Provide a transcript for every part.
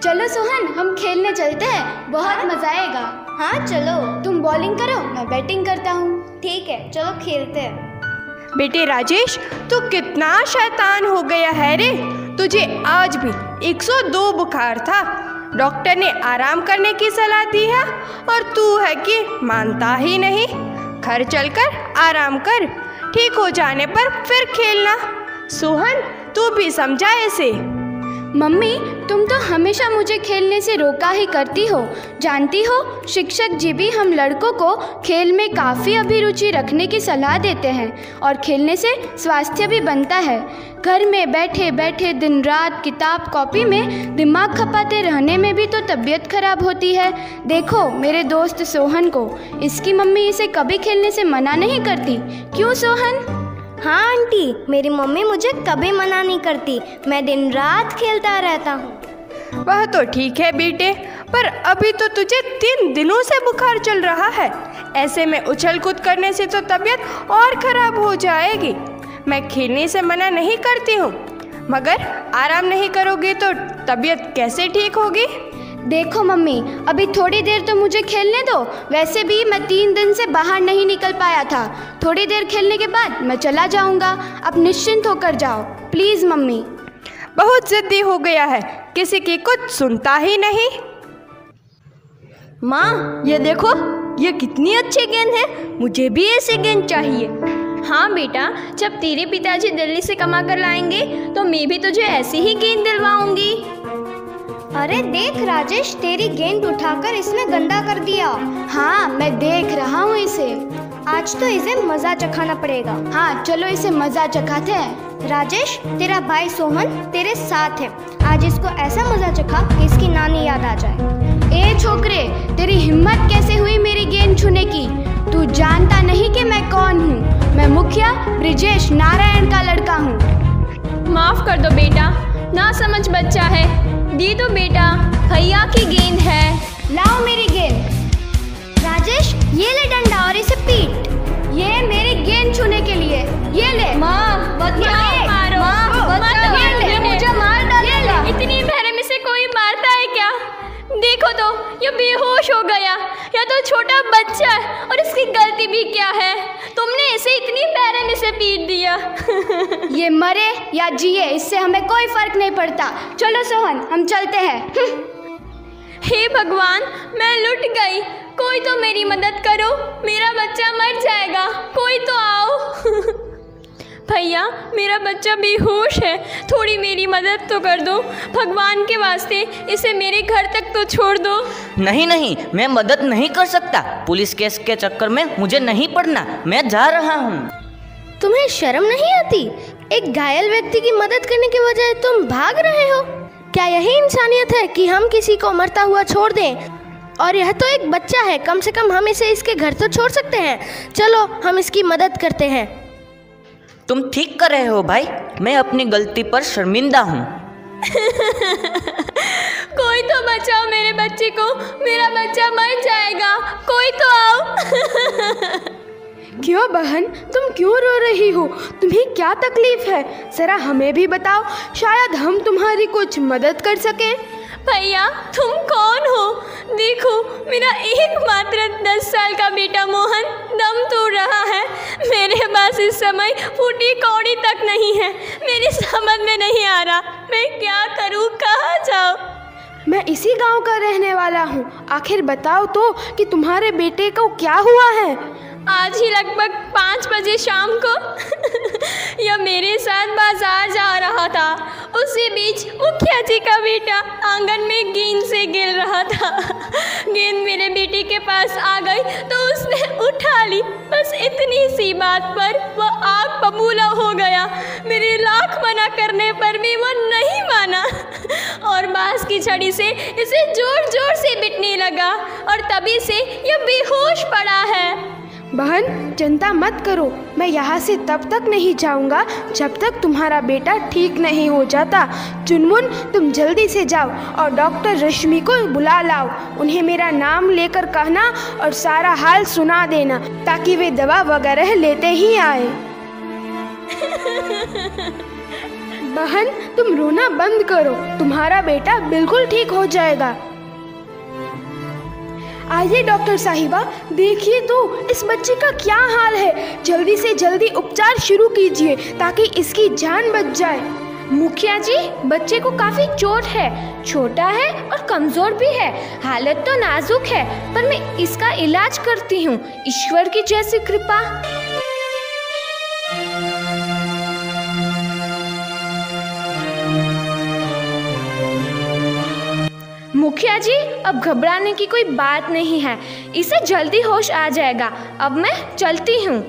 चलो सोहन, हम खेलने चलते हैं, बहुत मजा आएगा। हाँ चलो। तुम बॉलिंग करो, मैं बैटिंग करता हूँ। ठीक है, चलो खेलते हैं। बेटे राजेश, तू कितना शैतान हो गया है रे। तुझे आज भी 102 बुखार था, डॉक्टर ने आराम करने की सलाह दी है और तू है कि मानता ही नहीं। घर चलकर आराम कर, ठीक हो जाने पर फिर खेलना। सोहन, तू भी समझा इसे। मम्मी, तुम तो हमेशा मुझे खेलने से रोका ही करती हो। जानती हो, शिक्षक जी भी हम लड़कों को खेल में काफ़ी अभिरुचि रखने की सलाह देते हैं और खेलने से स्वास्थ्य भी बनता है। घर में बैठे बैठे दिन रात किताब कॉपी में दिमाग खपाते रहने में भी तो तबीयत खराब होती है। देखो मेरे दोस्त सोहन को, इसकी मम्मी इसे कभी खेलने से मना नहीं करती। क्यों सोहन? हाँ आंटी, मेरी मम्मी मुझे कभी मना नहीं करती। मैं दिन रात खेलता रहता हूँ। वह तो ठीक है बेटे, पर अभी तो तुझे 3 दिनों से बुखार चल रहा है। ऐसे में उछल कूद करने से तो तबीयत और खराब हो जाएगी। मैं खेलने से मना नहीं करती हूँ, मगर आराम नहीं करोगे तो तबीयत कैसे ठीक होगी? देखो मम्मी, अभी थोड़ी देर तो मुझे खेलने दो। वैसे भी मैं 3 दिन से बाहर नहीं निकल पाया था। थोड़ी देर खेलने के बाद मैं चला जाऊंगा। अब निश्चिंत होकर जाओ प्लीज़ मम्मी। बहुत जिद्दी हो गया है, किसी की कुछ सुनता ही नहीं। माँ ये देखो, ये कितनी अच्छी गेंद है, मुझे भी ऐसी गेंद चाहिए। हाँ बेटा, जब तेरे पिताजी दिल्ली से कमा कर लाएंगे तो मैं भी तुझे ऐसी ही गेंद दिलवाऊंगी। अरे देख राजेश, तेरी गेंद उठाकर इसने गंदा कर दिया। हाँ मैं देख रहा हूँ इसे। आज तो इसे मज़ा चखाना पड़ेगा। हाँ चलो इसे मज़ा चखाते हैं। राजेश, तेरा भाई सोहन तेरे साथ है। आज इसको ऐसा मज़ा चखा कि इसकी नानी याद आ जाए। ए छोकरे, तेरी हिम्मत कैसे हुई मेरी गेंद छूने की? तू जानता नहीं कि मैं कौन हूँ? मैं मुखिया ब्रिजेश नारायण का लड़का हूँ। माफ़ कर दो बेटा, ना समझ बच्चा है। दी तो बेटा, भैया की गेंद है। लाओ मेरी गेंद। राजेश, ये ले डंडा और इसे पीट। ये मेरी गेंद छूने के लिए। ये ले। माँ मुझे मार डालेगा। इतनी बेरहमी से कोई मारता है क्या? देखो तो, ये बेहोश हो गया। या तो छोटा बच्चा है और इसकी गलती भी क्या है? तुमने इसे इतनी बेरहमी से पीट दिया। ये मरे या जिए, इससे हमें कोई फर्क नहीं पड़ता। चलो सोहन, हम चलते हैं। हे भगवान, मैं लुट गई। कोई तो मेरी मदद करो, मेरा बच्चा मर जाएगा। कोई तो आओ। भैया, मेरा बच्चा बेहोश है, थोड़ी मेरी मदद तो कर दो। भगवान के वास्ते इसे मेरे घर तक तो छोड़ दो। नहीं नहीं, मैं मदद नहीं कर सकता। पुलिस केस के चक्कर में मुझे नहीं पड़ना, मैं जा रहा हूँ। तुम्हें शर्म नहीं आती? एक घायल व्यक्ति की मदद करने के बजाय तुम भाग रहे हो। क्या यही इंसानियत है कि हम किसी को मरता हुआ छोड़ दें? और यह तो एक बच्चा है, कम से कम हम इसे इसके घर तो छोड़ सकते हैं। चलो हम इसकी मदद करते हैं। तुम ठीक कर रहे हो भाई, मैं अपनी गलती पर शर्मिंदा हूँ। कोई तो बचाओ मेरे बच्चे को, मेरा बच्चा मर जाएगा। कोई तो आओ। क्यों बहन, तुम क्यों रो रही हो? तुम्हें क्या तकलीफ है? जरा हमें भी बताओ, शायद हम तुम्हारी कुछ मदद कर सकें। भैया, तुम कौन हो? देखो, मेरा एकमात्र 10 साल का बेटा मोहन दम तोड़ रहा है। मेरे पास इस समय फूटी कौड़ी तक नहीं है। मेरी समझ में नहीं आ रहा, मैं क्या करूं, कहाँ जाऊं? मैं इसी गांव का रहने वाला हूँ। आखिर बताओ तो कि तुम्हारे बेटे को क्या हुआ है? आज ही लगभग 5 बजे शाम को यह मेरे साथ बाजार जा रहा था। उसी बीच मुखिया जी का बेटा आंगन में गेंद से गिर रहा था। गेंद मेरे बेटे के पास आ गई तो उसने उठा ली। बस इतनी सी बात पर वह आग बबूला हो गया। मेरे लाख मना करने पर भी वह नहीं माना और बांस की छड़ी से इसे जोर जोर से पीटने लगा और तभी से यह बेहोश पड़ा है। बहन, चिंता मत करो, मैं यहाँ से तब तक नहीं जाऊँगा जब तक तुम्हारा बेटा ठीक नहीं हो जाता। चुनमुन, तुम जल्दी से जाओ और डॉक्टर रश्मि को बुला लाओ। उन्हें मेरा नाम लेकर कहना और सारा हाल सुना देना, ताकि वे दवा वगैरह लेते ही आए। बहन, तुम रोना बंद करो, तुम्हारा बेटा बिल्कुल ठीक हो जाएगा। आइए डॉक्टर साहिबा, देखिए तो इस बच्चे का क्या हाल है। जल्दी से जल्दी उपचार शुरू कीजिए ताकि इसकी जान बच जाए। मुखिया जी, बच्चे को काफ़ी चोट है, छोटा है और कमज़ोर भी है। हालत तो नाजुक है, पर मैं इसका इलाज करती हूँ, ईश्वर की जैसी कृपा। मुखिया जी, अब घबराने की कोई बात नहीं है, इसे जल्दी होश आ जाएगा। अब मैं चलती हूँ।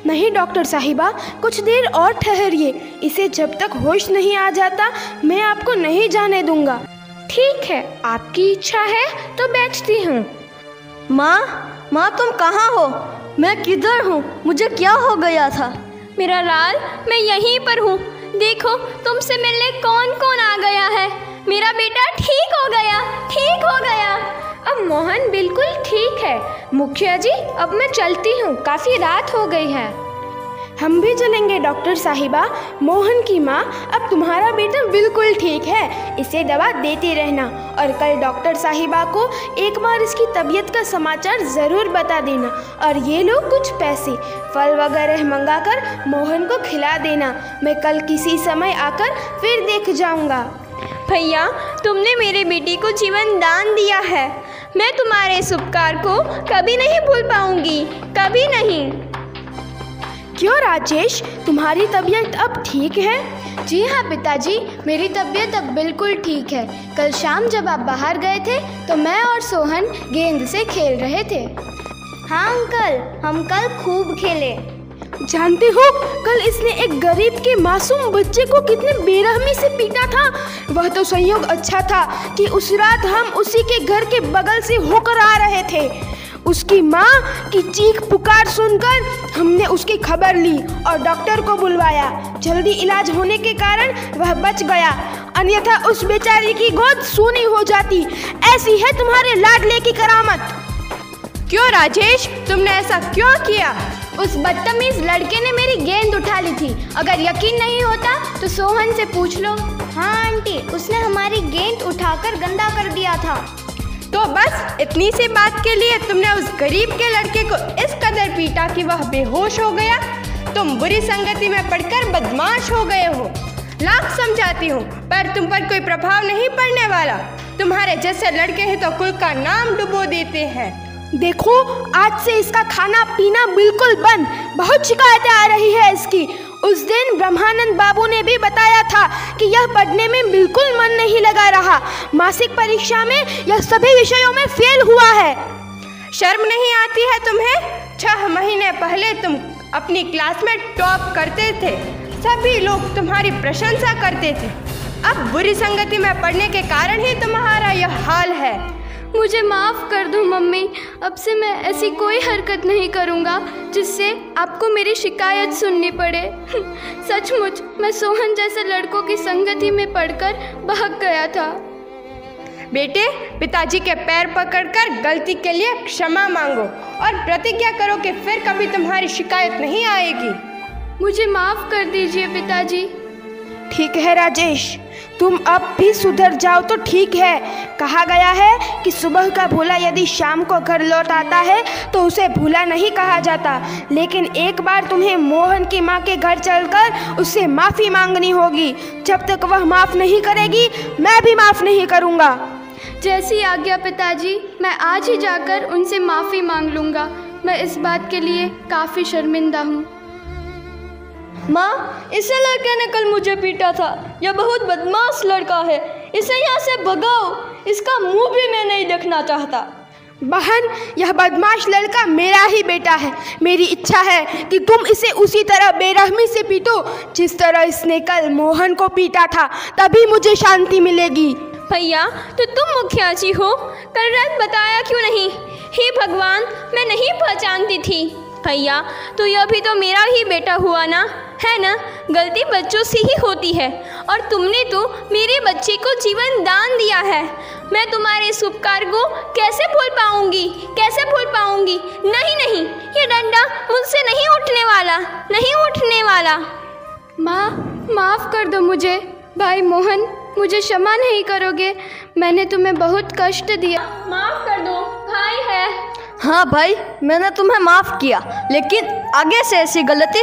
नहीं डॉक्टर साहिबा, कुछ देर और ठहरिए। इसे जब तक होश नहीं आ जाता मैं आपको नहीं जाने दूंगा। ठीक है, आपकी इच्छा है तो बैठती हूँ। माँ तुम कहाँ हो? मैं किधर हूँ? मुझे क्या हो गया था? मेरा लाल, मैं यहीं पर हूँ। देखो, तुमसे मिलने कौन कौन आ गया है। मेरा बेटा ठीक हो गया, ठीक हो गया। अब मोहन बिल्कुल ठीक है। मुखिया जी, अब मैं चलती हूँ, काफ़ी रात हो गई है। हम भी चलेंगे डॉक्टर साहिबा। मोहन की माँ, अब तुम्हारा बेटा बिल्कुल ठीक है, इसे दवा देते रहना और कल डॉक्टर साहिबा को एक बार इसकी तबीयत का समाचार ज़रूर बता देना। और ये लो कुछ पैसे, फल वगैरह मंगाकर मोहन को खिला देना। मैं कल किसी समय आकर फिर देख जाऊँगा। भैया, तुमने मेरे बेटे को जीवन दान दिया है। मैं तुम्हारे इस उपकार को कभी नहीं भूल पाऊंगी, कभी नहीं। क्यों राजेश, तुम्हारी तबीयत अब ठीक है? जी हाँ पिताजी, मेरी तबीयत अब बिल्कुल ठीक है। कल शाम जब आप बाहर गए थे तो मैं और सोहन गेंद से खेल रहे थे। हाँ अंकल, हम कल खूब खेले। जानते हो, कल इसने एक गरीब के मासूम बच्चे को कितने बेरहमी से पीटा था। वह तो संयोग अच्छा था कि उस रात हम उसी के घर के बगल से होकर आ रहे थे। उसकी माँ की चीख पुकार सुनकर हमने उसकी खबर ली और डॉक्टर को बुलवाया। जल्दी इलाज होने के कारण वह बच गया, अन्यथा उस बेचारी की गोद सूनी हो जाती। ऐसी है तुम्हारे लाडले की करामत। क्यों राजेश, तुमने ऐसा क्यों किया? उस बदतमीज लड़के ने मेरी गेंद उठा ली थी। अगर यकीन नहीं होता तो सोहन से पूछ लो। हाँ आंटी, उसने हमारी गेंद उठाकर गंदा कर दिया था। तो बस इतनी सी बात के लिए तुमने उस गरीब के लड़के को इस कदर पीटा कि वह बेहोश हो गया? तुम बुरी संगति में पड़कर बदमाश हो गए हो। लाख समझाती हूँ, पर तुम पर कोई प्रभाव नहीं पड़ने वाला। तुम्हारे जैसे लड़के हैं तो कुल का नाम डुबो देते हैं। देखो, आज से इसका खाना पीना बिल्कुल बंद। बहुत शिकायतें आ रही है इसकी। उस दिन ब्रह्मानंद बाबू ने भी बताया था कि यह पढ़ने में बिल्कुल मन नहीं लगा रहा। मासिक परीक्षा में यह सभी विषयों में फेल हुआ है। शर्म नहीं आती है तुम्हें? 6 महीने पहले तुम अपनी क्लास में टॉप करते थे, सभी लोग तुम्हारी प्रशंसा करते थे। अब बुरी संगति में पढ़ने के कारण ही तुम्हारा यह हाल है। मुझे माफ़ कर दो मम्मी, अब से मैं ऐसी कोई हरकत नहीं करूँगा जिससे आपको मेरी शिकायत सुननी पड़े। सचमुच मैं सोहन जैसे लड़कों की संगति में पढ़कर बहक गया था। बेटे, पिताजी के पैर पकड़कर गलती के लिए क्षमा मांगो और प्रतिज्ञा करो कि फिर कभी तुम्हारी शिकायत नहीं आएगी। मुझे माफ़ कर दीजिए पिताजी। ठीक है राजेश, तुम अब भी सुधर जाओ तो ठीक है। कहा गया है कि सुबह का भूला यदि शाम को घर लौट आता है तो उसे भूला नहीं कहा जाता। लेकिन एक बार तुम्हें मोहन की माँ के घर चलकर उससे माफ़ी मांगनी होगी। जब तक वह माफ़ नहीं करेगी, मैं भी माफ़ नहीं करूँगा। जैसी आज्ञा पिताजी, मैं आज ही जाकर उनसे माफ़ी मांग लूँगा। मैं इस बात के लिए काफ़ी शर्मिंदा हूँ। माँ, इसे लड़के ने कल मुझे पीटा था। यह बहुत बदमाश लड़का है, इसे यहाँ से भगाओ। इसका मुंह भी मैं नहीं देखना चाहता। बहन, यह बदमाश लड़का मेरा ही बेटा है। मेरी इच्छा है कि तुम इसे उसी तरह बेरहमी से पीटो जिस तरह इसने कल मोहन को पीटा था, तभी मुझे शांति मिलेगी। भैया, तो तुम मुखिया जी हो, कल रात बताया क्यों नहीं? हे भगवान, मैं नहीं पहचानती थी। भैया, तो यह भी तो मेरा ही बेटा हुआ ना, है ना? गलती बच्चों से ही होती है और तुमने तो मेरे बच्चे को जीवन दान दिया है। मैं तुम्हारे इस उपकार को कैसे भूल पाऊंगी, कैसे भूल पाऊंगी? नहीं नहीं, ये डंडा मुझसे नहीं उठने वाला, नहीं उठने वाला। माँ, माफ़ कर दो मुझे। भाई मोहन, मुझे क्षमा नहीं करोगे? मैंने तुम्हें बहुत कष्ट दिया। माफ कर दो, भाई है। हाँ भाई, मैंने तुम्हें माफ़ किया, लेकिन आगे से ऐसी गलती